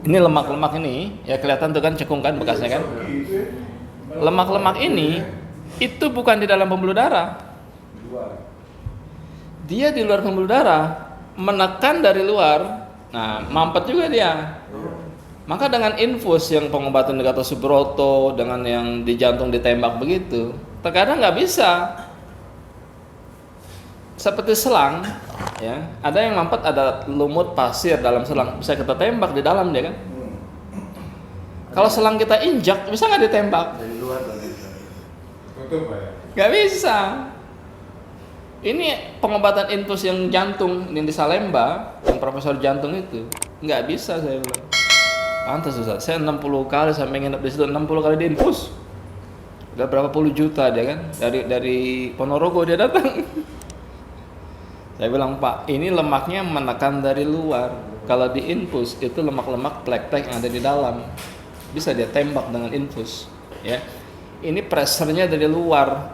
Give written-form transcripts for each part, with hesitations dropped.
Ini lemak-lemak ini, ya kelihatan tuh kan cekung kan bekasnya kan. Lemak-lemak ini itu bukan di dalam pembuluh darah. Dia di luar pembuluh darah, menekan dari luar. Nah, mampet juga dia. Maka dengan infus yang pengobatan Gatot Subroto, dengan yang di jantung ditembak begitu, terkadang nggak bisa. Seperti selang, ya, ada yang mampet, ada lumut pasir dalam selang, bisa kita tembak di dalam dia kan. Kalau selang kita injak, bisa nggak ditembak? Dari luar nggak bisa. Tutup ya? Nggak bisa. Ini pengobatan infus yang jantung, yang di Salemba, yang profesor jantung itu, nggak bisa saya bilang. Pantas Ustaz, saya 60 kali sampai nginep di situ, 60 kali diinfus. Udah berapa puluh juta dia kan, dari Ponorogo dia datang. Saya bilang, Pak, ini lemaknya menekan dari luar. Kalau diinfus itu lemak-lemak plek-plek yang ada di dalam. Bisa dia tembak dengan infus, ya. Ini pressernya dari luar,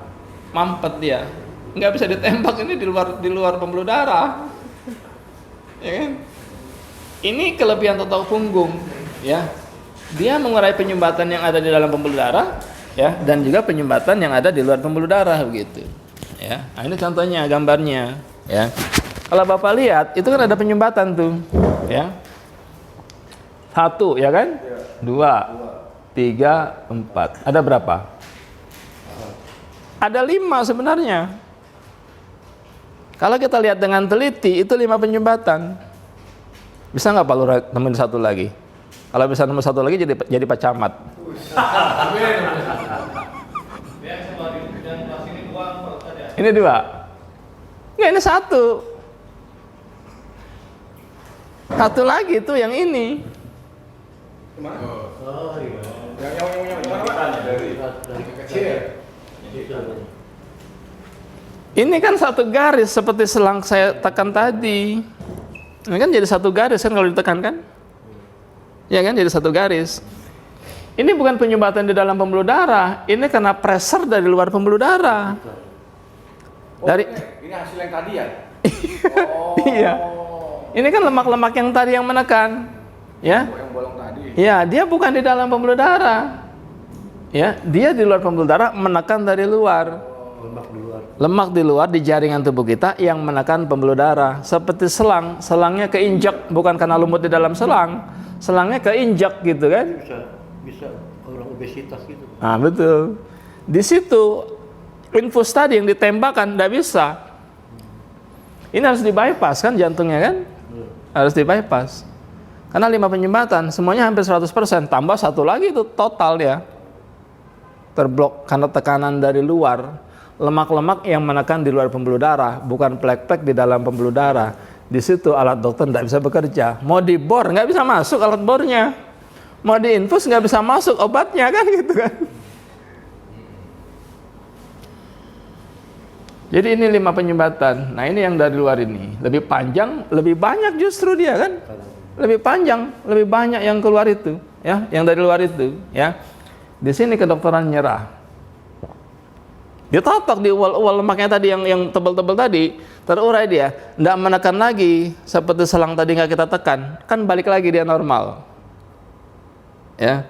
mampet dia. Nggak bisa ditembak, ini di luar pembuluh darah. Ya kan? Ini kelebihan total punggung, ya. Dia mengurai penyumbatan yang ada di dalam pembuluh darah, ya, dan juga penyumbatan yang ada di luar pembuluh darah begitu. Ya. Nah, ini contohnya gambarnya. Ya, kalau Bapak lihat itu kan ada penyumbatan tuh, ya. 1, ya kan? 2, 3, 4. Ada berapa? Ada 5 sebenarnya. Kalau kita lihat dengan teliti itu 5 penyumbatan. Bisa nggak Pak Lurah nemuin 1 lagi? Kalau bisa nemu 1 lagi jadi Pak Camat. Ini 2. Nggak, ini 1. 1 lagi tuh yang ini. Oh iya. Dari kecil. Ini kan 1 garis seperti selang saya tekan tadi. Ini kan jadi 1 garis kan kalau ditekan kan? Ya kan, jadi 1 garis. Ini bukan penyumbatan di dalam pembuluh darah, ini karena pressure dari luar pembuluh darah. Dari ini hasil yang tadi ya? Iya. Ini kan lemak-lemak yang tadi yang menekan, ya. Yang bolong tadi. Ya, dia bukan di dalam pembuluh darah. Ya, dia di luar pembuluh darah menekan dari luar. Lemak di luar. Lemak di luar di jaringan tubuh kita yang menekan pembuluh darah. Seperti selang, selangnya keinjak bukan karena lumut di dalam selang. Selangnya keinjak gitu kan? Bisa orang obesitas gitu. Nah, betul. Di situ infus tadi yang ditembakkan tidak bisa. Ini harus di-bypass kan jantungnya kan? Harus di-bypass. Karena 5 penyumbatan, semuanya hampir 100%. Tambah 1 lagi itu total dia. Terblok karena tekanan dari luar. Lemak-lemak yang menekan di luar pembuluh darah, bukan plek-plek di dalam pembuluh darah. Di situ alat dokter tidak bisa bekerja. Mau dibor nggak bisa masuk alat bornya. Mau diinfus nggak bisa masuk obatnya kan gitu kan. Jadi ini 5 penyumbatan. Nah ini yang dari luar ini. Lebih panjang, lebih banyak justru dia kan. Lebih panjang, lebih banyak yang keluar itu. Ya, yang dari luar itu. Ya. Di sini kedokteran nyerah. Ditotok di ual-ual lemaknya tadi yang tebal-tebal tadi. Terurai dia. Tidak menekan lagi. Seperti selang tadi nggak kita tekan. Kan balik lagi dia normal. Ya.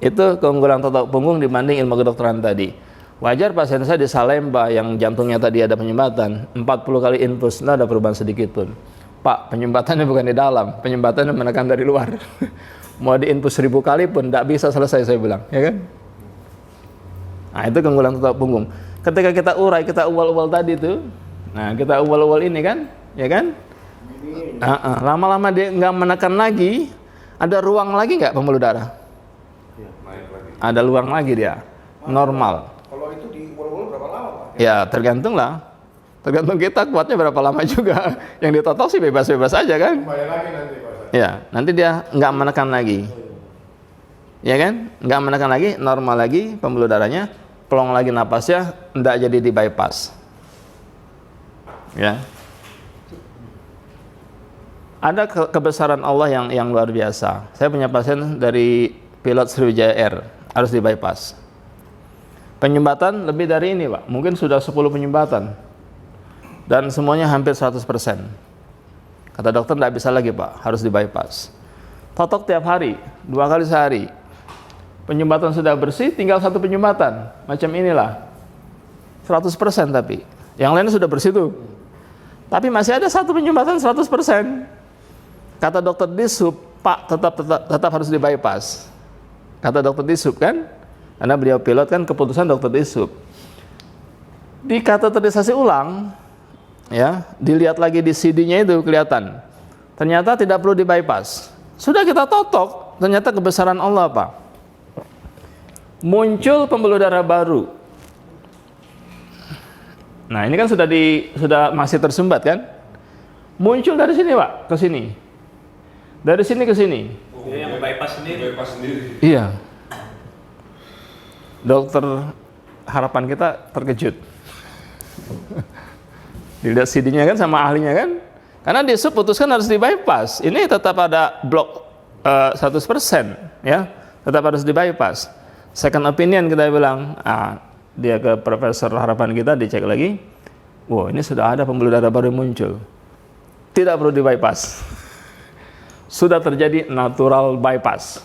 Itu keunggulan totok punggung dibanding ilmu kedokteran tadi. Wajar pasien saya di Salemba yang jantungnya tadi ada penyumbatan 40 kali infus, tidak ada perubahan sedikit pun. Pak, penyumbatannya bukan di dalam, penyumbatannya menekan dari luar. Mau diinfus 1000 kali pun tidak bisa selesai saya bilang, ya kan? Nah itu keunggulan totok punggung. Ketika kita urai, kita ual-ual tadi tuh, nah kita ual-ual ini kan, ya kan? Lama-lama dia nggak menekan lagi, ada ruang lagi nggak pembuluh darah? Ada ruang lagi dia, normal. Kalau itu di ual-ual berapa lama Pak? Ya tergantung lah. Tergantung kita kuatnya berapa lama juga. Yang ditotok sih bebas-bebas aja kan. Kembali lagi nanti Pak. Ya, nanti dia nggak menekan lagi. Ya kan? Nggak menekan lagi, normal lagi pembuluh darahnya, plong lagi napasnya, nggak jadi di bypass. Ya. Ada kebesaran Allah yang luar biasa. Saya punya pasien dari pilot Sriwijaya Air, harus di bypass. Penyumbatan lebih dari ini Pak, mungkin sudah 10 penyumbatan. Dan semuanya hampir 100%. Kata dokter tidak bisa lagi Pak, harus di bypass. totok tiap hari, 2 kali sehari. Penyumbatan sudah bersih, tinggal 1 penyumbatan. Macam inilah. 100% tapi. Yang lainnya sudah bersih tuh. Tapi masih ada 1 penyumbatan 100%. Kata dokter Disub, Pak, tetap harus di bypass. Kata dokter Disub kan? Karena beliau pilot kan, keputusan dokter Disub. Di kateterisasi ulang, ya, dilihat lagi di CD-nya itu kelihatan. Ternyata tidak perlu di bypass. Sudah kita totok, ternyata kebesaran Allah, Pak. Muncul pembuluh darah baru. Nah, ini kan sudah masih tersumbat kan? Muncul dari sini, Pak, ke sini. Dari sini ke sini. Dia yang bypass sendiri. Iya. Dokter harapan kita terkejut. Dilihat CD-nya kan sama ahlinya kan? Karena Disub putuskan harus di bypass. Ini tetap ada blok 100%, ya. Tetap harus di bypass. Second opinion kita bilang, dia ke profesor harapan kita dicek lagi. Wow, ini sudah ada pembuluh darah baru muncul. Tidak perlu di bypass. Sudah terjadi natural bypass.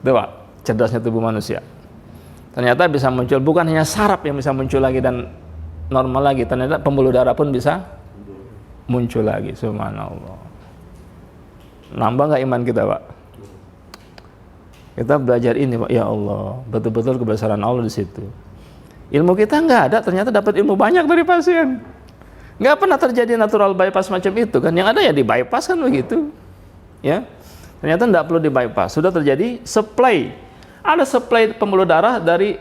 Itu Pak, cerdasnya tubuh manusia. Ternyata bisa muncul, bukan hanya saraf yang bisa muncul lagi dan normal lagi, ternyata pembuluh darah pun bisa muncul lagi. Subhanallah. Nambah nggak iman kita, Pak? Kita belajar ini, Pak. Ya Allah, betul-betul kebesaran Allah di situ. Ilmu kita nggak ada, ternyata dapat ilmu banyak dari pasien. Nggak pernah terjadi natural bypass macam itu kan? Yang ada ya di bypass kan begitu, ya. Ternyata nggak perlu di bypass. Sudah terjadi supply. Ada supply pembuluh darah dari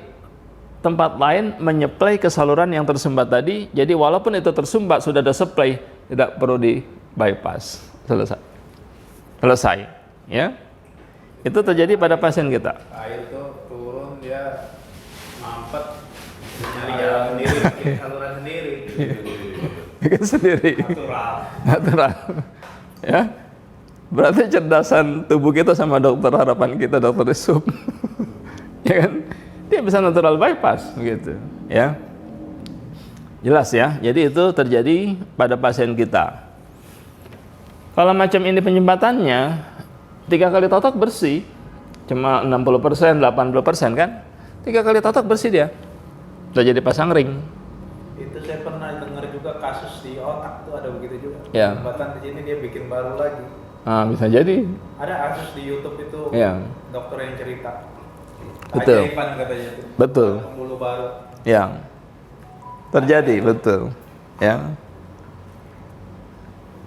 tempat lain menyeplai ke saluran yang tersumbat tadi. Jadi walaupun itu tersumbat sudah ada supply, tidak perlu di bypass. Selesai, ya. Itu terjadi pada pasien kita. Air tuh turun, dia mampet, nyari jalan sendiri, bikin saluran sendiri. Bikin sendiri. Natural. Ya. Berarti cerdasan tubuh kita sama dokter harapan kita, dokter Disub. Ya kan? Dia bisa natural bypass begitu, ya. Jelas ya. Jadi itu terjadi pada pasien kita. Kalau macam ini penyumbatannya 3 kali totok bersih, cuma 60%, 80% kan? 3 kali totok bersih dia. Udah jadi pasang ring. Itu saya pernah dengar juga kasus di otak tuh ada begitu juga. Ya. Jembatan di sini dia bikin baru lagi. Bisa jadi. Ada kasus di YouTube itu, Ya. dokter yang cerita. Betul. Ajaiban katanya itu. Betul. Pembuluh baru. Ya. Terjadi, betul. Ya.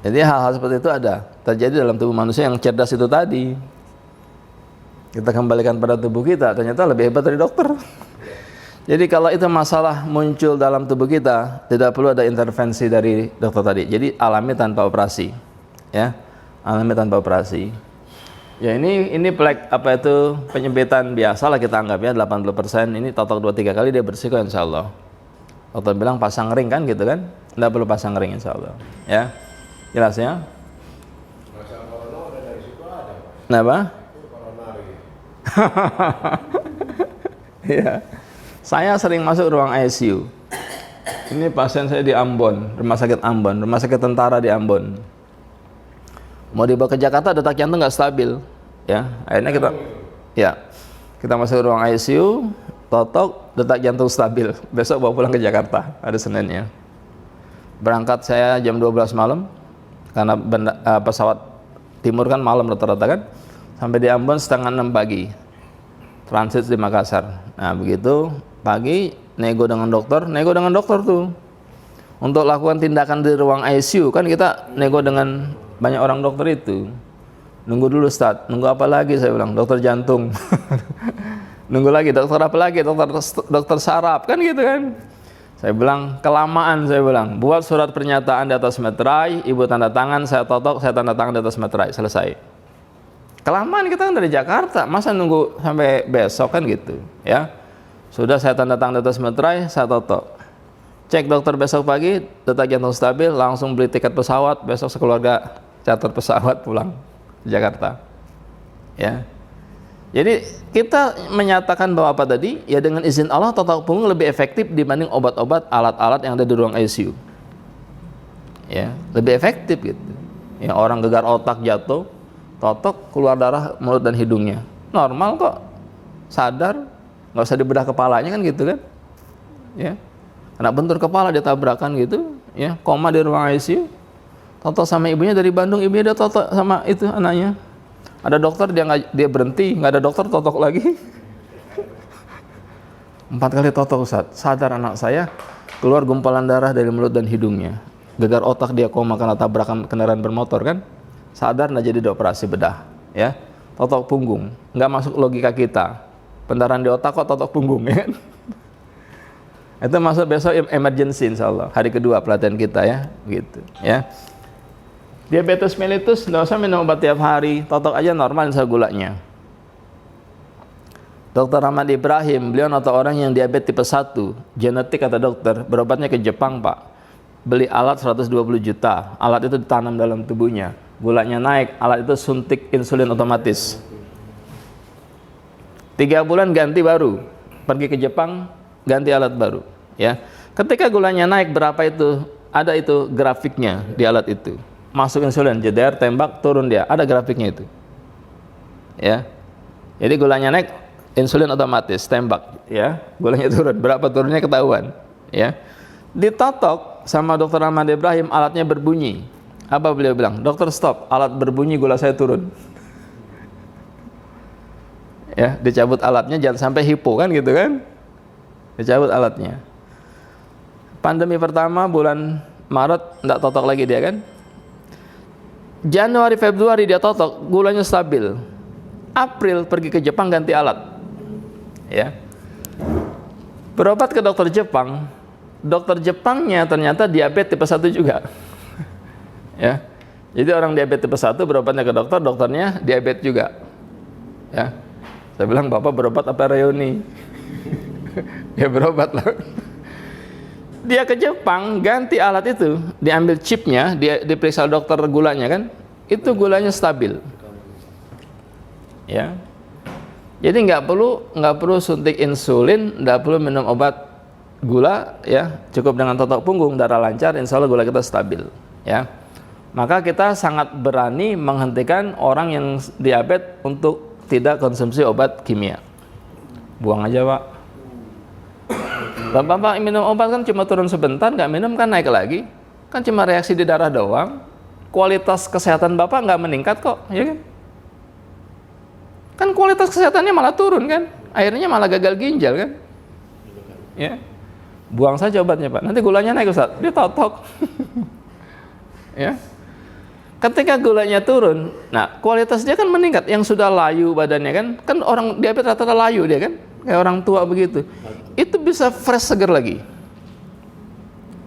Jadi hal-hal seperti itu ada terjadi dalam tubuh manusia yang cerdas itu tadi. Kita kembalikan pada tubuh kita, ternyata lebih hebat dari dokter. Jadi kalau itu masalah muncul dalam tubuh kita, tidak perlu ada intervensi dari dokter tadi. Jadi alami tanpa operasi, ya, alami tanpa operasi. Ya ini plek apa itu penyempitan biasa lah kita anggap ya 80%. Ini totok 2-3 kali dia bersih kok insya Allah. Dokter bilang pasang ring kan gitu kan? Tidak perlu pasang ring insya Allah, ya. Jelas ya? Masa corona udah dari situ ada, Pak. Kenapa? Itu coronari. Ya. Saya sering masuk ruang ICU. Ini pasien saya di Ambon, rumah sakit Ambon, rumah sakit tentara di Ambon. Mau dibawa ke Jakarta, detak jantung nggak stabil, ya. Akhirnya kita masuk ke ruang ICU, totok, detak jantung stabil. Besok bawa pulang ke Jakarta, ada Seninnya. Berangkat saya jam 12 malam, karena pesawat timur kan malam rata-rata kan. Sampai di Ambon setengah 6 pagi. Transit di Makassar. Nah begitu pagi nego dengan dokter tuh untuk lakukan tindakan di ruang ICU kan kita nego dengan banyak orang dokter itu. Nunggu dulu Ustaz, nunggu apa lagi saya bilang, dokter jantung. Nunggu lagi, dokter apa lagi, dokter saraf kan gitu kan. Saya bilang kelamaan, saya bilang buat surat pernyataan di atas meterai, ibu tanda tangan, saya totok, saya tanda tangan di atas meterai, selesai. Kelamaan kita kan dari Jakarta, masa nunggu sampai besok kan gitu, ya. Sudah saya tanda tangan di atas meterai, saya totok. Cek dokter besok pagi, detak jantung stabil, langsung beli tiket pesawat, besok sekeluarga charter pesawat pulang ke Jakarta. Ya. Jadi kita menyatakan bahwa apa tadi? Ya dengan izin Allah totok punggung lebih efektif dibanding obat-obat, alat-alat yang ada di ruang ICU. Ya, lebih efektif gitu. Ya orang gegar otak jatuh, totok, keluar darah mulut dan hidungnya. Normal kok, sadar, nggak usah dibedah kepalanya kan gitu kan, ya. Kena bentur kepala dia tabrakan gitu, ya, koma di ruang ICU. Totok sama ibunya dari Bandung, ibunya dia totok sama itu anaknya. Ada dokter dia berhenti, nggak ada dokter totok lagi. 4 kali totok Ustaz, sadar anak saya, keluar gumpalan darah dari mulut dan hidungnya. Gegar otak dia koma karena tabrakan kendaraan bermotor kan. Sadar, nggak jadi dioperasi bedah, ya. Totok punggung, nggak masuk logika kita. Pendarahan di otak kok totok punggung, ya kan? Itu masuk besok emergency insyaallah, hari kedua pelatihan kita ya, gitu, ya. Diabetes mellitus nggak usah minum obat tiap hari, totok aja normal insya gulanya. Dr. Ahmad Ibrahim, beliau atau orang yang diabetes tipe 1, genetik kata dokter, berobatnya ke Jepang Pak. Beli alat 120 juta, alat itu ditanam dalam tubuhnya. Gulanya naik, alat itu suntik insulin otomatis. 3 bulan ganti baru, pergi ke Jepang, ganti alat baru. Ya, ketika gulanya naik berapa itu, ada itu grafiknya di alat itu. Masuk insulin, jeder, tembak, turun dia, ada grafiknya itu. Ya, jadi gulanya naik, insulin otomatis, tembak, ya, gulanya turun, berapa turunnya ketahuan, ya. Ditotok sama Dr. Ahmad Ibrahim, alatnya berbunyi. Apa beliau bilang? Dokter stop, alat berbunyi, gula saya turun. Ya, dicabut alatnya, jangan sampai hipo kan gitu kan? Dicabut alatnya. Pandemi pertama bulan Maret enggak totok lagi dia kan? Januari Februari dia totok, gulanya stabil. April pergi ke Jepang ganti alat. Ya. Berobat ke dokter Jepang. Dokter Jepangnya ternyata diabetes tipe 1 juga. Ya. Jadi orang diabetes tipe 1 berobatnya ke dokter, dokternya diabetes juga. Ya. Saya bilang, "Bapak berobat apa reuni?" Ya berobat lah. Dia ke Jepang, ganti alat itu, diambil chipnya, dia diperiksa dokter gulanya kan, itu gulanya stabil. Ya. Jadi nggak perlu suntik insulin, nggak perlu minum obat gula, ya, cukup dengan totok punggung, darah lancar, insya Allah gula kita stabil. Ya. Maka kita sangat berani menghentikan orang yang diabetes untuk tidak konsumsi obat kimia. Buang aja Pak. Bapak minum obat kan cuma turun sebentar, nggak minum kan naik lagi, kan cuma reaksi di darah doang. Kualitas kesehatan Bapak nggak meningkat kok, ya kan? Kan kualitas kesehatannya malah turun kan, akhirnya malah gagal ginjal kan? Ya, buang saja obatnya Pak. Nanti gulanya naik Ustaz, dia totok. Ya, ketika gulanya turun, nah kualitas dia kan meningkat. Yang sudah layu badannya kan orang diabetes rata-rata layu dia kan, kayak orang tua begitu. Itu bisa fresh seger lagi.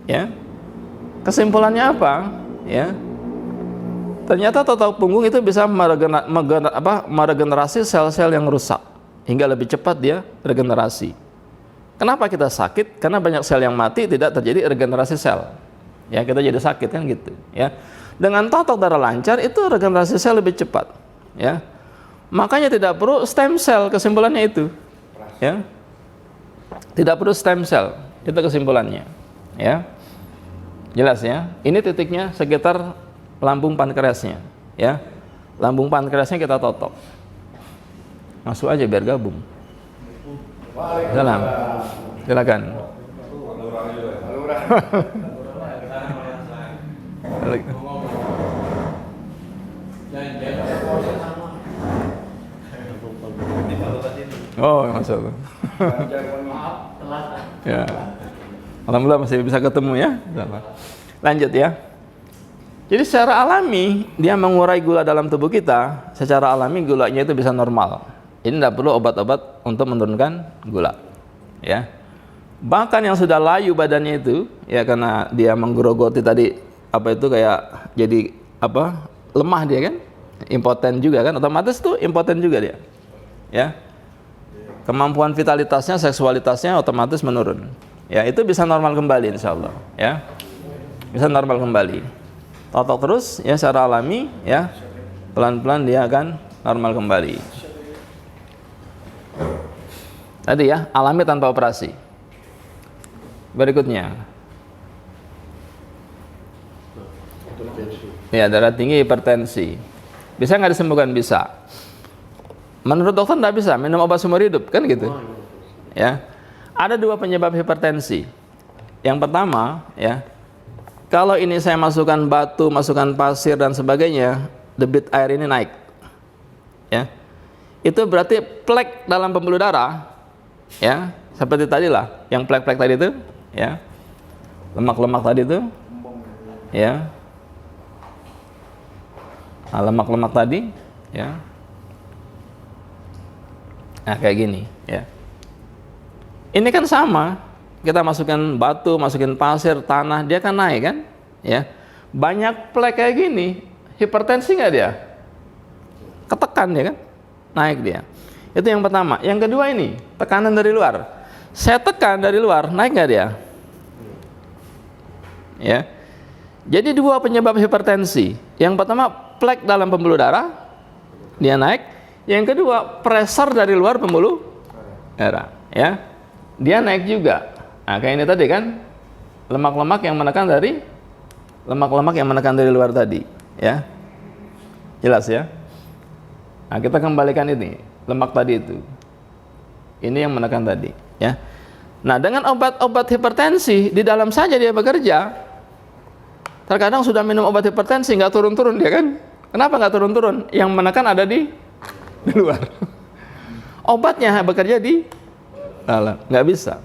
Ya. Kesimpulannya apa? Ya. Ternyata totok punggung itu bisa meregenerasi sel-sel yang rusak hingga lebih cepat dia regenerasi. Kenapa kita sakit? Karena banyak sel yang mati, tidak terjadi regenerasi sel. Ya, kita jadi sakit kan gitu, ya. Dengan totok darah lancar itu regenerasi sel lebih cepat, ya. Makanya tidak perlu stem cell, kesimpulannya itu. Ya. Tidak perlu stem cell, itu kesimpulannya, ya. Jelas ya. Ini titiknya sekitar lambung pankreasnya, ya. Lambung pankreasnya kita totok. Masuk aja biar gabung. Salam. Silakan. Oh, masya Allah. Ya. Alhamdulillah masih bisa ketemu ya. Lanjut ya. Jadi secara alami dia mengurai gula dalam tubuh kita. Secara alami gulanya itu bisa normal. Ini tidak perlu obat-obat untuk menurunkan gula. Ya. Bahkan yang sudah layu badannya itu, ya karena dia menggerogoti tadi apa itu kayak jadi apa lemah dia kan, impoten juga kan, otomatis tuh impoten juga dia. Ya. Kemampuan vitalitasnya, seksualitasnya otomatis menurun. Ya, itu bisa normal kembali insyaallah, ya. Bisa normal kembali. Totok terus ya secara alami ya. Pelan-pelan dia akan normal kembali. Tadi ya, alami tanpa operasi. Berikutnya. Ya, darah tinggi, hipertensi. Bisa nggak disembuhkan? Bisa. Menurut dokter nggak bisa minum obat seumur hidup, kan gitu. Ya. Ada 2 penyebab hipertensi. Yang pertama, ya, kalau ini saya masukkan batu, masukkan pasir dan sebagainya, debit air ini naik. Ya. Itu berarti plek dalam pembuluh darah, ya, seperti tadi lah, yang plek-plek tadi itu, ya. Lemak-lemak tadi itu, ya. Nah, lemak-lemak tadi, ya. Nah, kayak gini, ya. Ini kan sama, kita masukkan batu, masukin pasir, tanah, dia kan naik kan, ya. Banyak plek kayak gini, hipertensi nggak dia? Ketekan ya kan, naik dia. Itu yang pertama. Yang kedua ini, tekanan dari luar. Saya tekan dari luar, naik nggak dia? Ya. Jadi 2 penyebab hipertensi. Yang pertama, plek dalam pembuluh darah, dia naik. Yang kedua, pressure dari luar pembuluh darah, ya, dia naik juga. Nah, kayak ini tadi kan, lemak-lemak yang menekan dari luar tadi, ya, jelas ya. Nah, kita kembalikan ini, lemak tadi itu, ini yang menekan tadi, ya. Nah, dengan obat-obat hipertensi di dalam saja dia bekerja. Terkadang sudah minum obat hipertensi nggak turun-turun dia kan? Kenapa nggak turun-turun? Yang menekan ada di luar. Obatnya bekerja di dalam, nggak bisa.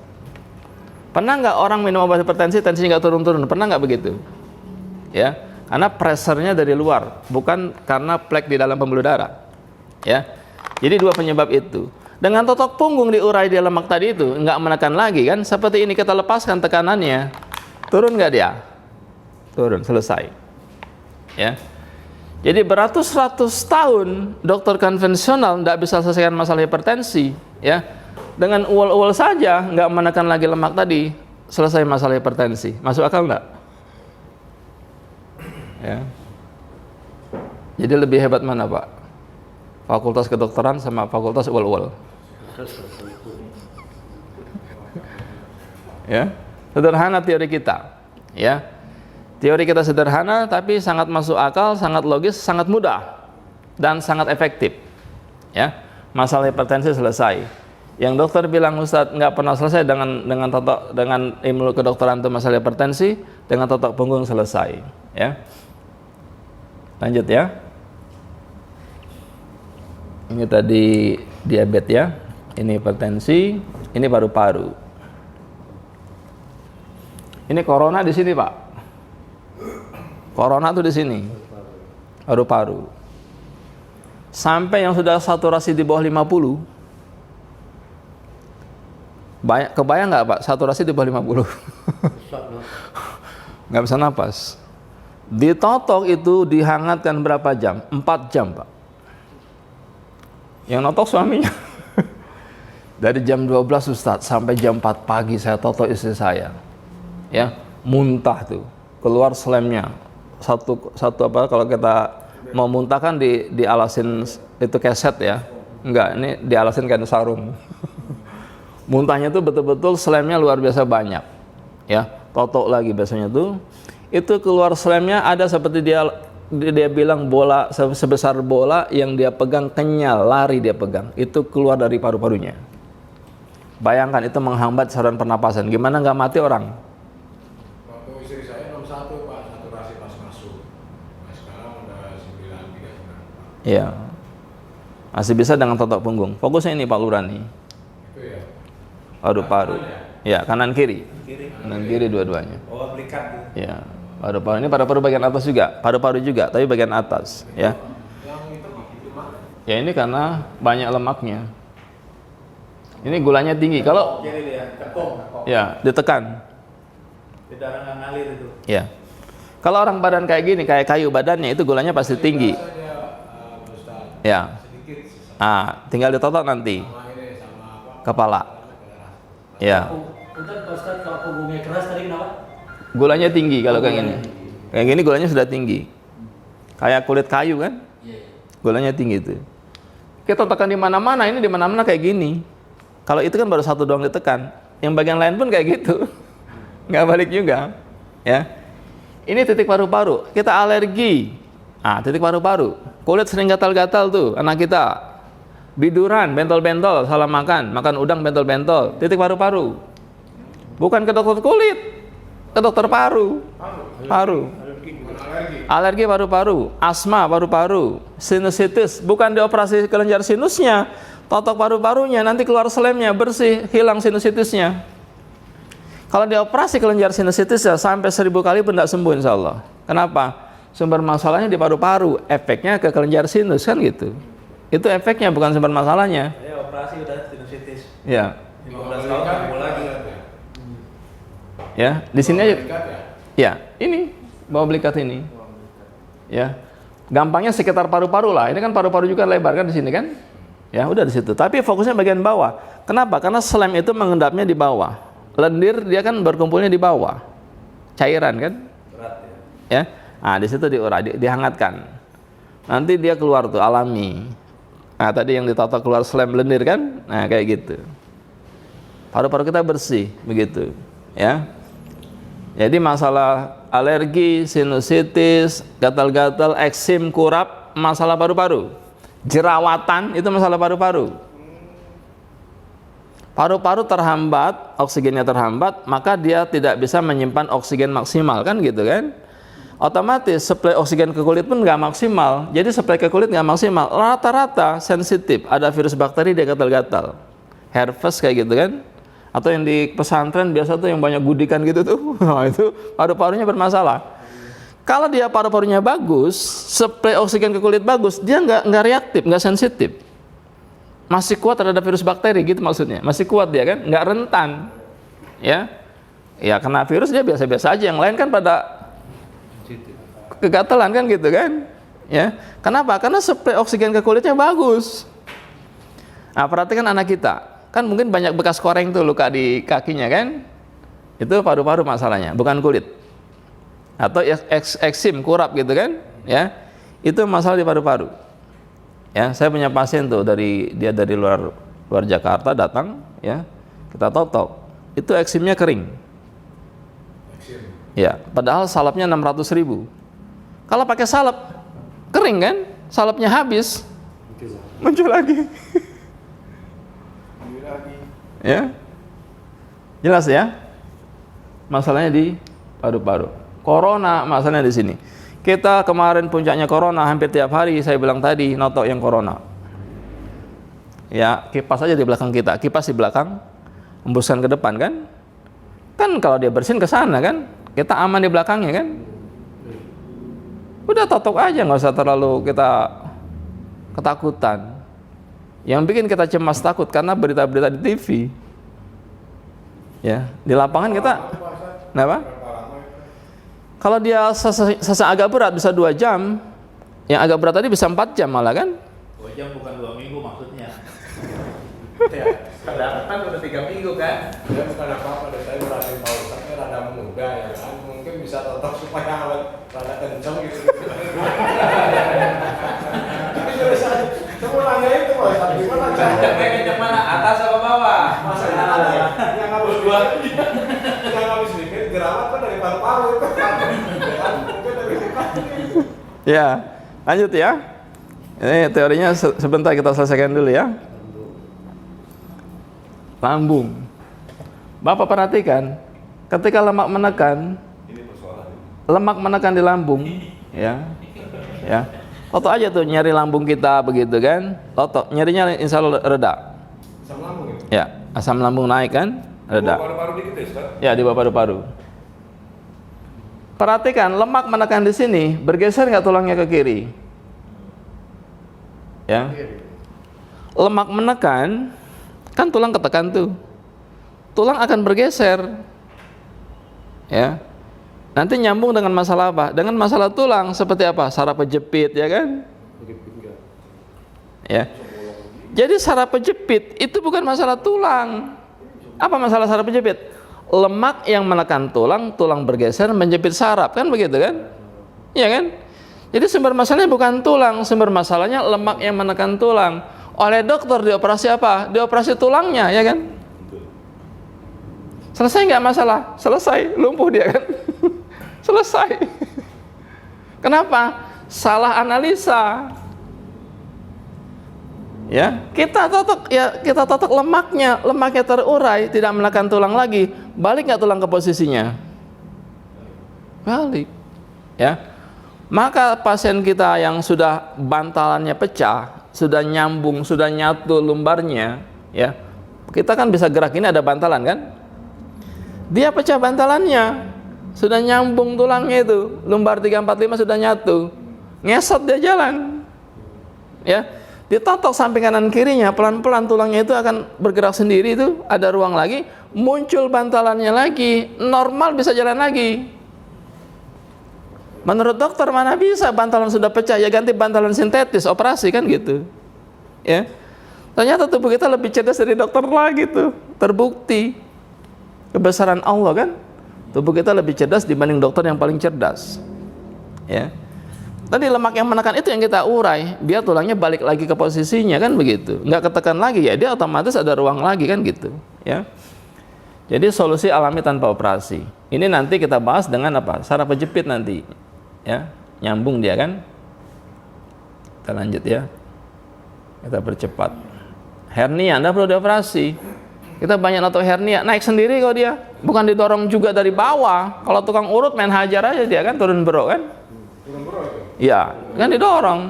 Pernah nggak orang minum obat hipertensi tensinya nggak turun-turun? Pernah nggak begitu? Ya, karena pressure-nya dari luar, bukan karena plek di dalam pembuluh darah. Ya, jadi 2 penyebab itu. Dengan totok punggung diurai di lemak tadi itu nggak menekan lagi kan? Seperti ini kita lepaskan tekanannya, turun nggak dia? Turun, selesai. Ya. Jadi beratus-ratus tahun dokter konvensional tidak bisa selesaikan masalah hipertensi, ya. Dengan uol-uol saja nggak menekan lagi lemak tadi, selesai masalah hipertensi. Masuk akal nggak? Ya. Jadi lebih hebat mana, Pak? Fakultas kedokteran sama fakultas uol-uol? Ya. Sederhana teori kita, ya. Teori kita sederhana tapi sangat masuk akal, sangat logis, sangat mudah dan sangat efektif. Ya, masalah hipertensi selesai. Yang dokter bilang Ustadz nggak pernah selesai dengan ilmu kedokteran itu masalah hipertensi, dengan totok punggung selesai. Ya, lanjut ya. Ini tadi diabetes ya, ini hipertensi, ini paru-paru. Ini corona di sini Pak. Corona tuh di sini, paru-paru. Sampai yang sudah saturasi di bawah 50, kebayang nggak Pak, saturasi di bawah 50? Nggak bisa napas. Ditotok itu dihangatkan berapa jam? 4 jam Pak. Yang notok suaminya. Dari jam 12 Ustadz sampai jam 4 pagi saya totok istri saya. Ya, muntah tuh, keluar slemnya. Satu apa kalau kita mau muntah kan dialasin itu keset ya. Enggak, ini dialasin kayak sarung. Muntahnya tuh betul-betul slemnya luar biasa banyak. Ya, totok lagi biasanya tuh. Itu keluar slemnya ada seperti dia bilang bola sebesar bola yang dia pegang kenyal, lari dia pegang. Itu keluar dari paru-parunya. Bayangkan itu menghambat saluran pernapasan. Gimana nggak mati orang? Waktu istri saya 61 Pak, saturasi pas masuk. Nah, sekarang udah 939. Iya. Masih bisa dengan totok punggung. Fokusnya ini Pak Lurah nih. Itu ya. Paru-paru. Ya, kanan kiri. Kanan kiri dua-duanya. Oh, belikat. Ya. Paru-paru ini paru-paru bagian atas juga, paru-paru juga, tapi bagian atas, ya. Yang itu gimana? Ya ini karena banyak lemaknya. Ini gulanya tinggi. Kalau Jadi dia kepong. ya ditekan. Di darah nggak ngalir itu. Ya. Kalau orang badan kayak gini, kayak kayu badannya itu gulanya pasti tinggi. Ustaz, Ya. sedikit sisa. Tinggal ditotok nanti Sama ini sama apa? kepala. Ya. Untuk Ustaz kalau punggungnya keras tadi kenapa? Gulanya tinggi kalau kayak gini. Kayak gini gulanya sudah tinggi. Kayak kulit kayu kan? Gulanya tinggi itu. Kita tekan di mana-mana, ini di mana-mana kayak gini. Kalau itu kan baru satu doang ditekan. Yang bagian lain pun kayak gitu. Nggak balik juga. Ya. Ini titik paru-paru. Kita alergi. Titik paru-paru. kulit sering gatal-gatal tuh anak kita. Biduran, bentol-bentol, salah makan udang bentol-bentol, titik paru-paru. Bukan ke dokter kulit, ke dokter paru. Paru. Alergi paru-paru, asma paru-paru, sinusitis, bukan dioperasi kelenjar sinusnya, totok paru-parunya, nanti keluar selemnya, bersih, hilang sinusitisnya. Kalau dioperasi kelenjar sinusitis ya sampai 1000 kali pun tidak sembuh insya Allah. Kenapa? Sumber masalahnya di paru-paru, efeknya ke kelenjar sinus kan gitu. Itu efeknya, bukan sumber masalahnya. Saya operasi udah sinusitis. Ya, 15 tahun ketemu lagi. ya di sini aja. Dekat ya? Ya, ini bawah belikat ini. Ya, gampangnya sekitar paru-paru lah. Ini kan paru-paru juga lebar kan di sini kan? Ya, udah di situ. Tapi fokusnya bagian bawah. Kenapa? Karena slem itu mengendapnya di bawah. Lendir dia kan berkumpulnya di bawah. Cairan kan? Berat Ya. ya. Nah, di situ diurah, dihangatkan. Nanti dia keluar tuh alami. Nah, tadi yang ditotok keluar slem lendir kan? Nah, kayak gitu. Paru-paru kita bersih begitu, ya. Jadi masalah alergi, sinusitis, gatal-gatal, eksim, kurap, masalah paru-paru. Jerawatan itu masalah paru-paru. Paru-paru terhambat, oksigennya terhambat, maka dia tidak bisa menyimpan oksigen maksimal kan gitu kan? Otomatis suplai oksigen ke kulit pun nggak maksimal. Jadi suplai ke kulit nggak maksimal. Rata-rata sensitif, ada virus bakteri dia gatal-gatal. Herpes kayak gitu kan? Atau yang di pesantren biasa tuh yang banyak gudikan gitu tuh. Nah, itu paru-parunya bermasalah. Kalau dia paru-parunya bagus, suplai oksigen ke kulit bagus, dia nggak reaktif, nggak sensitif. Masih kuat terhadap virus bakteri gitu maksudnya. Masih kuat dia kan? Nggak rentan. Ya. Ya kena virus dia biasa-biasa aja. Yang lain kan pada kegatalan kan gitu kan, ya. Kenapa? Karena suplai oksigen ke kulitnya bagus. Nah, perhatikan anak kita, kan mungkin banyak bekas koreng tuh luka di kakinya kan, itu paru-paru masalahnya, bukan kulit. Atau eksim, kurap gitu kan, ya. Itu masalah di paru-paru. Ya, saya punya pasien tuh dari luar Jakarta datang, ya. Kita totok, itu eksimnya kering. Eksim. Ya, padahal salapnya 600.000. Kalau pakai salep, kering kan? Salepnya habis, muncul lagi. Ya, jelas ya? Masalahnya di paru-paru. Corona masalahnya di sini. Kita kemarin puncaknya corona, hampir tiap hari saya bilang tadi notok yang corona. Ya, kipas aja di belakang kita, kipas di belakang, hembuskan ke depan kan? Kan kalau dia bersin ke sana kan, kita aman di belakangnya kan? Udah totok aja, nggak usah terlalu kita ketakutan. Yang bikin kita cemas takut karena berita-berita di TV. Ya, di lapangan kita, kenapa? Kalau dia sesak agak berat bisa 2 jam, yang agak berat tadi bisa 4 jam malah kan? 2 jam bukan 2 minggu maksudnya. Ya, kedapatan udah 3 minggu kan? Ya bukan apa-apa, dari saya merasa Pak Ustadznya rada muda ya kan, mungkin bisa totok supaya rada kenceng gitu. Tapi dari saya mau nanya itu Pak Ustadz, gimana caranya? Kenceng mana? Atas apa bawah? Maksudnya ada yang habis yang habis bikin jerawat kan dari paru-paru itu kan, mungkin dari lipat gitu. Ya, lanjut ya. Ini teorinya sebentar kita selesaikan dulu ya. Lambung. Bapak perhatikan, ketika lemak menekan di lambung, ya, ya. Toto aja tuh nyari lambung kita begitu kan, toto nyarinya insya Allah reda. Asam lambung gitu? Ya, asam lambung naik kan, reda. Paru-paru dikit ya Ustaz? Ya, di bawah paru-paru. Perhatikan, lemak menekan di sini, bergeser nggak tulangnya ke kiri? Ya. Lemak menekan, kan tulang ketekan tuh. Tulang akan bergeser. Ya. Nanti nyambung dengan masalah apa? Dengan masalah tulang seperti apa? Saraf pejepit ya kan? Ya. Jadi saraf pejepit itu bukan masalah tulang. Apa masalah saraf pejepit? Lemak yang menekan tulang, tulang bergeser menjepit saraf, kan begitu kan? Iya kan? Jadi sumber masalahnya bukan tulang, sumber masalahnya lemak yang menekan tulang. Oleh dokter dioperasi apa? Dioperasi tulangnya, ya kan? Selesai nggak masalah? Selesai, lumpuh dia kan? Selesai. Kenapa? Salah analisa. Ya, kita totok lemaknya terurai, tidak menekan tulang lagi, balik nggak tulang ke posisinya? Balik. Ya, maka pasien kita yang sudah bantalannya pecah, sudah nyambung, sudah nyatu lumbarnya, ya, kita kan bisa gerak, ini ada bantalan kan? Dia pecah bantalannya, sudah nyambung tulangnya itu, lumbar 345 sudah nyatu, ngesot dia jalan, ya. Ditotok samping kanan kirinya, pelan-pelan tulangnya itu akan bergerak sendiri, itu ada ruang lagi, muncul bantalannya lagi, normal bisa jalan lagi. Menurut dokter mana bisa, bantalan sudah pecah, ya ganti bantalan sintetis, operasi kan gitu. Ya. Ternyata tubuh kita lebih cerdas dari dokter lagi tuh, terbukti. Kebesaran Allah kan, tubuh kita lebih cerdas dibanding dokter yang paling cerdas. Ya. Tadi lemak yang menekan itu yang kita urai, biar tulangnya balik lagi ke posisinya kan begitu. Nggak ketekan lagi ya, dia otomatis ada ruang lagi kan gitu. Ya. Jadi solusi alami tanpa operasi. Ini nanti kita bahas dengan apa? Saraf penjepit nanti. Ya, nyambung dia kan. Kita lanjut ya. Kita percepat. Hernia, Anda perlu dioperasi. Kita banyak atau hernia, naik sendiri kok dia. Bukan didorong juga dari bawah. Kalau tukang urut main hajar aja dia kan, turun berok kan. Turun bro itu. Iya, kan didorong.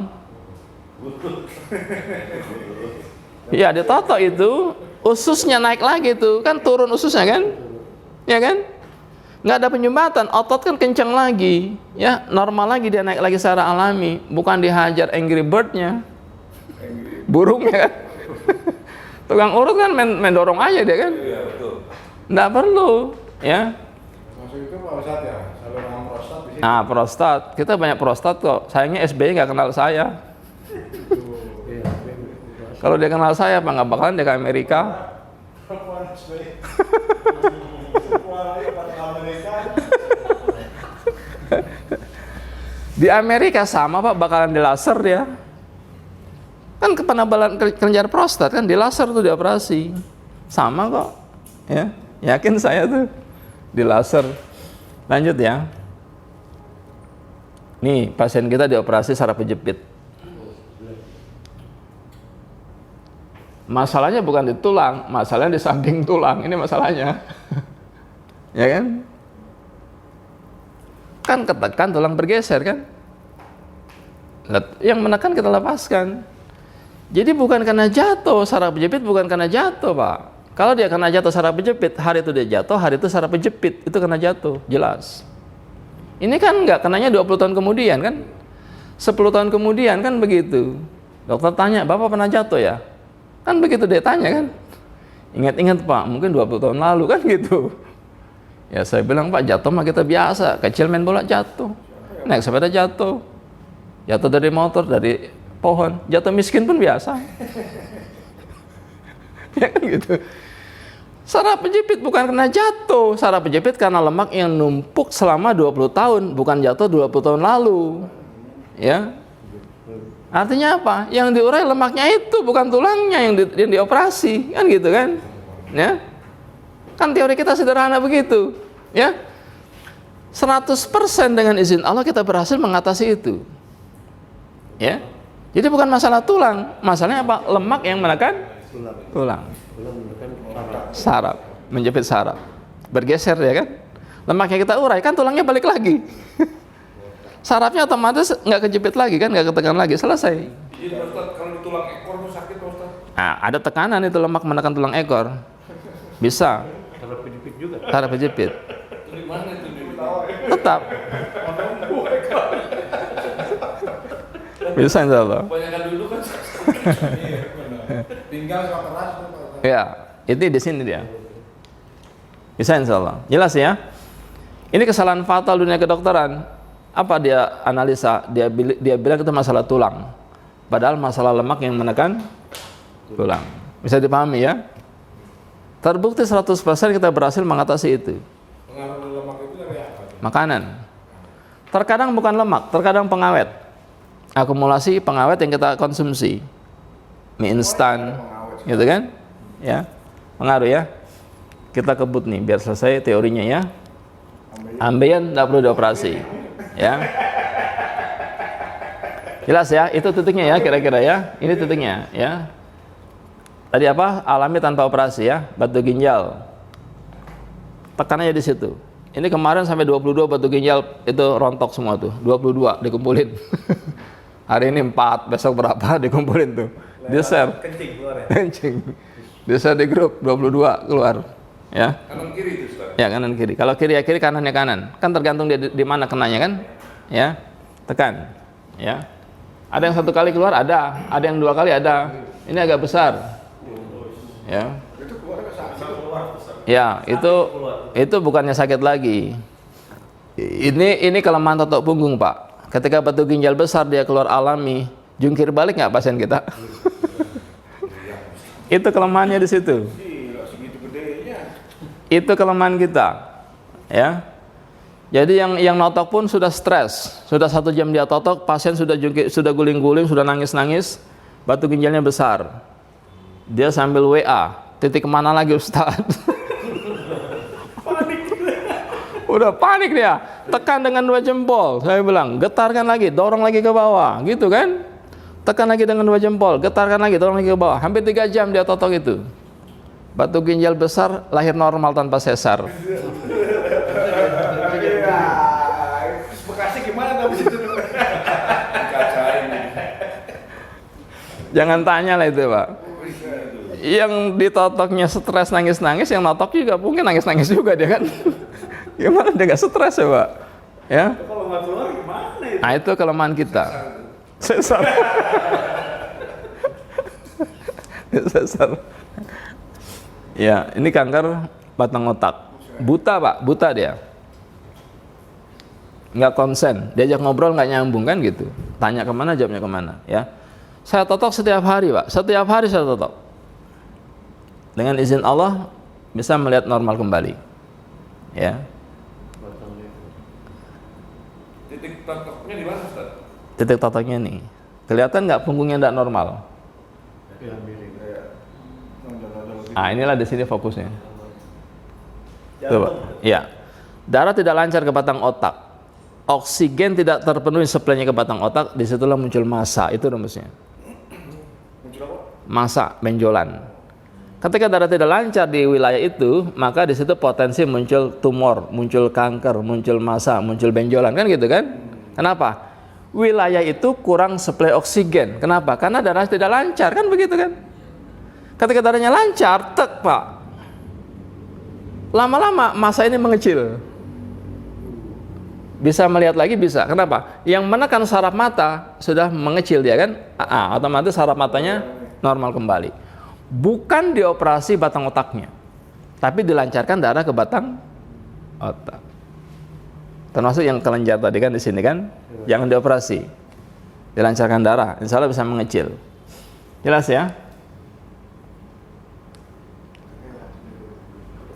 Iya, ditotok itu, ususnya naik lagi tuh, kan turun ususnya kan? Ya kan? Nggak ada penyumbatan, otot kan kencang lagi, ya normal lagi dia naik lagi secara alami, bukan dihajar Angry Bird-nya, burungnya kan? Tukang urut kan main dorong aja dia kan? Iya betul. Nggak perlu, ya. Maksud itu Pak Ustadz ya, saluran prostat di sini. Nah, prostat, kita banyak prostat kok. Sayangnya SBY nggak kenal saya. Kalau dia kenal saya, apa nggak bakalan dia ke Amerika? Perempuan SBY. Wah, iya Pak Amerika. Di Amerika sama Pak, bakalan di laser dia. Kan kepenabalan kelenjar prostat kan di laser tuh, dioperasi. Sama kok. Ya, yakin saya tuh di laser. Lanjut ya. Nih, pasien kita dioperasi saraf penjepit. Masalahnya bukan di tulang, masalahnya di samping tulang. Ini masalahnya. Ya kan? Kan ketekan tulang bergeser kan? Yang menekan kita lepaskan. Jadi bukan karena jatuh saraf penjepit, bukan karena jatuh Pak. Kalau dia kena jatuh saraf penjepit, hari itu dia jatuh, hari itu saraf penjepit, itu kena jatuh, jelas. Ini kan nggak kenanya 20 tahun kemudian kan? 10 tahun kemudian kan begitu. Dokter tanya, Bapak pernah jatuh ya? Kan begitu dia tanya kan? Ingat-ingat Pak, mungkin 20 tahun lalu kan gitu. Ya saya bilang, Pak jatuh mah kita biasa, kecil main bola jatuh, naik sepeda jatuh, jatuh dari motor, dari pohon, jatuh miskin pun biasa. Ya kan gitu. Saraf penjepit bukan karena jatuh, saraf penjepit karena lemak yang numpuk selama 20 tahun, bukan jatuh 20 tahun lalu. Ya. Artinya apa? Yang diurai lemaknya itu, bukan tulangnya yang dioperasi, kan gitu kan? Ya. Kan teori kita sederhana begitu, ya. 100% dengan izin Allah kita berhasil mengatasi itu. Ya. Jadi bukan masalah tulang, masalahnya apa? Lemak yang menekan tulang. Saraf, menjepit saraf, bergeser ya kan, lemaknya kita urai kan tulangnya balik lagi. Sarafnya otomatis nggak kejepit lagi kan, nggak ketekan lagi, selesai. Iya Ustaz, kalau di tulang ekor tuh sakit Ustaz. Nah, ada tekanan itu lemak menekan tulang ekor, bisa. Saraf penjepit juga. Saraf penjepit, Di mana itu di tetap bisa insya Allah. Kebanyakan dulu kan. Iya benar. Tinggal sama keras tuh Pak. Ya, itu di sini dia. Bisa insya Allah. Jelas ya. Ini kesalahan fatal dunia kedokteran. Apa dia analisa? Dia bilang itu masalah tulang. Padahal masalah lemak yang menekan tulang. Bisa dipahami ya? Terbukti 100% kita berhasil mengatasi itu. Pengaruh lemak itu dari apa? Makanan. Terkadang bukan lemak, terkadang pengawet. Akumulasi pengawet yang kita konsumsi. Mie instan, gitu kan? Ya, pengaruh ya. Kita kebut nih biar selesai teorinya ya. Ambeien tidak perlu dioperasi, ya. Jelas ya, itu titiknya ya kira-kira ya. Ini titiknya ya. Tadi apa? Alami tanpa operasi ya, batu ginjal. Tekanannya di situ. Ini kemarin sampai 22 batu ginjal itu rontok semua tuh. 22 dikumpulin. Hari ini 4, besok berapa dikumpulin tuh. Di-share. Kencing keluar ya. Kencing. Di-share di grup 22 keluar. Ya. Kanan kiri itu Ustaz. Ya, kanan kiri. Kalau kiri ya kiri, kanan ya kanan. Kan tergantung di mana kenanya kan? Ya. Tekan. Ya. Ada yang 1 kali keluar, ada yang 2 kali ada. Ini agak besar. Ya. Itu keluar ke sana. Ya, itu bukannya sakit lagi. Ini kelemahan totok punggung, Pak. Ketika batu ginjal besar dia keluar alami, jungkir balik nggak pasien kita? Itu kelemahannya di situ. Gila, segitu gedenya. Itu kelemahan kita, ya. Jadi yang notok pun sudah stres, sudah 1 jam dia totok, pasien sudah guling-guling, sudah nangis-nangis, batu ginjalnya besar. Dia sambil WA, titik kemana lagi Ustaz? Udah panik dia, tekan dengan 2 jempol, saya bilang, getarkan lagi, dorong lagi ke bawah, gitu kan? Tekan lagi dengan 2 jempol, getarkan lagi, dorong lagi ke bawah, hampir 3 jam dia totok itu. Batu ginjal besar, lahir normal tanpa sesar. Bekasnya gimana tapi situ? Kacain. Jangan tanya lah itu, Pak. Yang ditotoknya stres nangis-nangis, yang notok juga mungkin nangis-nangis juga dia kan. Gimana dia gak stres ya, Pak? Ya. Kalau nggak keluar gimana itu? Nah, itu kelemahan kita. Sesar. Sesar. Ya, ini kanker batang otak. Buta, Pak, buta dia. Nggak konsen, diajak ngobrol nggak nyambung kan gitu. Tanya kemana, jawabnya kemana, ya. Saya totok setiap hari, Pak. Setiap hari saya totok. Dengan izin Allah bisa melihat normal kembali. Ya. Titik totoknya di mana Ustaz? Titik totoknya nih. Kelihatan nggak punggungnya nggak normal? Ah, inilah di sini fokusnya. Tuh, Pak. Ya. Darah tidak lancar ke batang otak. Oksigen tidak terpenuhi suplainya ke batang otak, disitulah muncul massa, itu rumusnya. Muncul apa? Massa, benjolan. Ketika darah tidak lancar di wilayah itu, maka di situ potensi muncul tumor, muncul kanker, muncul massa, muncul benjolan, kan gitu kan? Kenapa? Wilayah itu kurang suplai oksigen. Kenapa? Karena darah tidak lancar, kan begitu kan? Ketika darahnya lancar, tek, Pak. Lama-lama massa ini mengecil. Bisa melihat lagi, bisa. Kenapa? Yang menekan saraf mata sudah mengecil dia kan? Otomatis saraf matanya normal kembali. Bukan dioperasi batang otaknya, tapi dilancarkan darah ke batang otak. Termasuk yang kelenjar tadi kan di sini kan, jangan dioperasi, dilancarkan darah, insya Allah bisa mengecil. Jelas ya?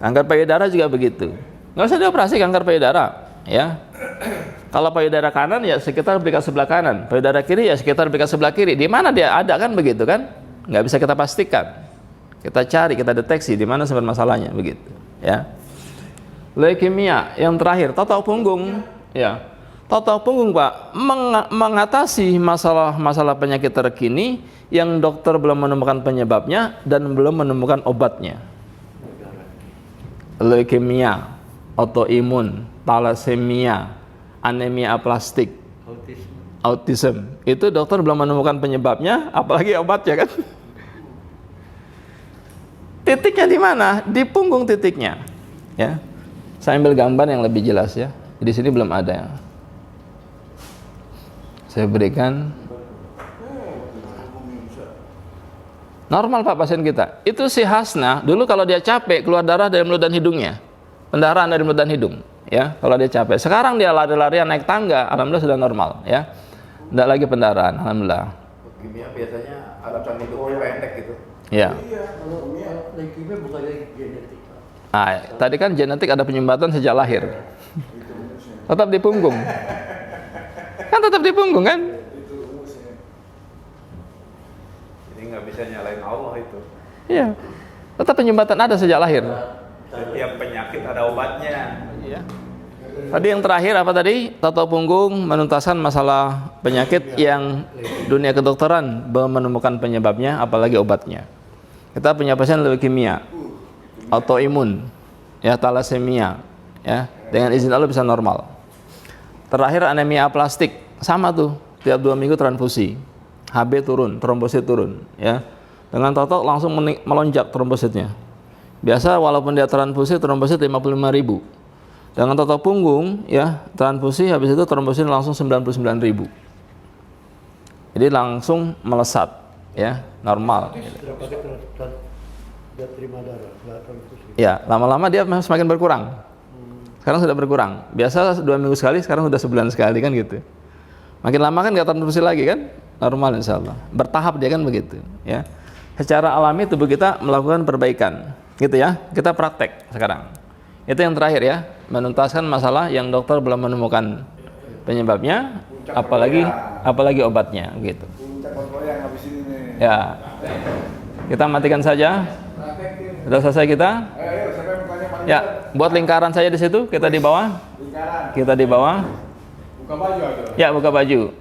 Kanker payudara juga begitu, nggak usah dioperasi kanker payudara, ya. Kalau payudara kanan ya sekitar berikat sebelah kanan, payudara kiri ya sekitar berikat sebelah kiri. Di mana dia ada kan begitu kan? Nggak bisa kita pastikan. Kita cari, kita deteksi di mana sumber masalahnya begitu, ya. Leukemia yang terakhir, totok punggung, ya. Totok punggung, Pak, mengatasi masalah penyakit terkini yang dokter belum menemukan penyebabnya dan belum menemukan obatnya. Leukemia, autoimun, thalassemia, anemia aplastik, autism. Itu dokter belum menemukan penyebabnya, apalagi obatnya kan. Titiknya di mana? Di punggung titiknya. Ya. Saya ambil gambar yang lebih jelas ya. Di sini belum ada. Saya berikan. Normal Pak pasien kita. Itu si Hasna, dulu kalau dia capek keluar darah dari mulut dan hidungnya. Pendarahan dari mulut dan hidung, ya. Kalau dia capek. Sekarang dia lari-larian naik tangga, alhamdulillah sudah normal, ya. Tidak lagi pendarahan, alhamdulillah. Leukemia biasanya harapan hidupnya pendek gitu. Ya. Kalau leukemia bukannya genetik, Pak. Nah, tadi kan genetik ada penyumbatan sejak lahir. Tetap di punggung. Kan tetap di punggung kan? Jadi nggak bisa nyalain Allah itu. Iya. Tetap penyumbatan ada sejak lahir. Setiap penyakit ada obatnya. Iya. Tadi yang terakhir apa tadi? Totok punggung menuntaskan masalah penyakit yang dunia kedokteran belum menemukan penyebabnya apalagi obatnya. Kita punya pasien leukemia, autoimun, ya thalassemia, ya dengan izin Allah bisa normal. Terakhir anemia aplastik, sama tuh, tiap 2 minggu transfusi, HB turun, trombosit turun, ya. Dengan totok langsung melonjak trombositnya. Biasa walaupun dia transfusi trombosit 55.000. Dengan totok punggung, ya transfusi habis itu trombosit langsung 99.000. Jadi langsung melesat, ya normal. Sudah pakai sudah terima darah, nggak transfusi. Ya, lama-lama dia semakin berkurang. Sekarang sudah berkurang. Biasa 2 minggu sekali, sekarang sudah sebulan sekali kan gitu. Makin lama kan nggak transfusi lagi kan? Normal insya Allah. Bertahap dia kan begitu. Ya, secara alami tubuh kita melakukan perbaikan, gitu ya. Kita praktek sekarang. Itu yang terakhir ya, menuntaskan masalah yang dokter belum menemukan penyebabnya, apalagi obatnya, gitu. Puncak yang habis ini nih. Ya, kita matikan saja. Sudah selesai kita? Ayo, siapa yang mukanya paling Ya, buat lingkaran saja di situ. Kita di bawah. lingkaran? Kita di bawah. Buka baju aja. Ya, buka baju.